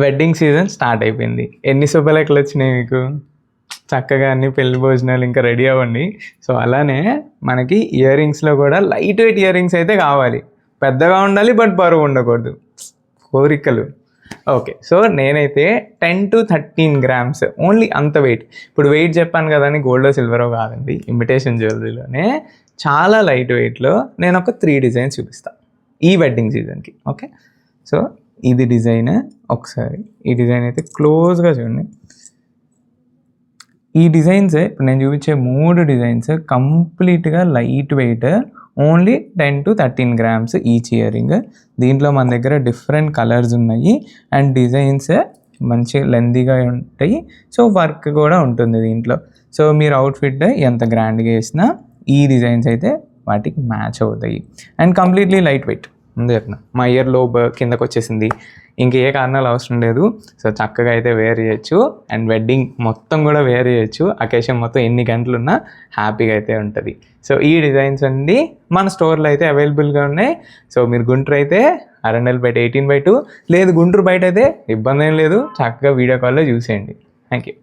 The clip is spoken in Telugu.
వెడ్డింగ్ సీజన్ స్టార్ట్ అయిపోయింది. ఎన్ని శుభలేఖలు వచ్చినాయి మీకు? చక్కగా అన్ని పెళ్లి భోజనాలు ఇంకా రెడీ అవ్వండి. సో అలానే మనకి ఇయర్ రింగ్స్లో కూడా లైట్ వెయిట్ ఇయర్ రింగ్స్ అయితే కావాలి. పెద్దగా ఉండాలి బట్ బరువు ఉండకూడదు. కోరికలు. ఓకే, సో నేనైతే 10 to 13 grams ఓన్లీ అంత వెయిట్. ఇప్పుడు వెయిట్ చెప్పాను కదా అని గోల్డో సిల్వరో కాదండి, ఇమిటేషన్ జ్యువెలరీలోనే చాలా లైట్ వెయిట్లో నేను ఒక 3 డిజైన్స్ చూపిస్తాను ఈ వెడ్డింగ్ సీజన్కి. ఓకే, సో ఇది డిజైన్. ఒకసారి ఈ డిజైన్ అయితే క్లోజ్గా చూడండి. ఈ డిజైన్స్ ఇప్పుడు నేను చూపించే 3 డిజైన్స్ కంప్లీట్గా light weight, only 10 to 13 grams each ear ring. దీంట్లో మన దగ్గర డిఫరెంట్ కలర్స్ ఉన్నాయి అండ్ డిజైన్స్ మంచి లెందీగా ఉంటాయి. సో వర్క్ కూడా ఉంటుంది దీంట్లో. సో మీరు అవుట్ఫిట్ ఎంత గ్రాండ్గా వేసినా ఈ డిజైన్స్ అయితే వాటికి మ్యాచ్ అవుతాయి అండ్ కంప్లీట్లీ లైట్ వెయిట్. ముందు చెప్పిన మా ఇయర్ లోబ్ కిందకు వచ్చేసింది, ఇంకే కారణాలు అవసరం లేదు. సో చక్కగా అయితే వేర్ చేయొచ్చు అండ్ వెడ్డింగ్ మొత్తం కూడా వేర్ చేయొచ్చు. అకేషన్ మొత్తం ఎన్ని గంటలున్నా హ్యాపీగా అయితే ఉంటుంది. సో ఈ డిజైన్స్ అన్నీ మన స్టోర్లో అయితే అవైలబుల్గా ఉన్నాయి. సో మీరు గుంటూరు అయితే అరండల్పేట 18/2, లేదు గుంటూరు బయట అయితే ఇబ్బంది ఏం లేదు, చక్కగా వీడియో కాల్లో చూసేయండి. Thank you.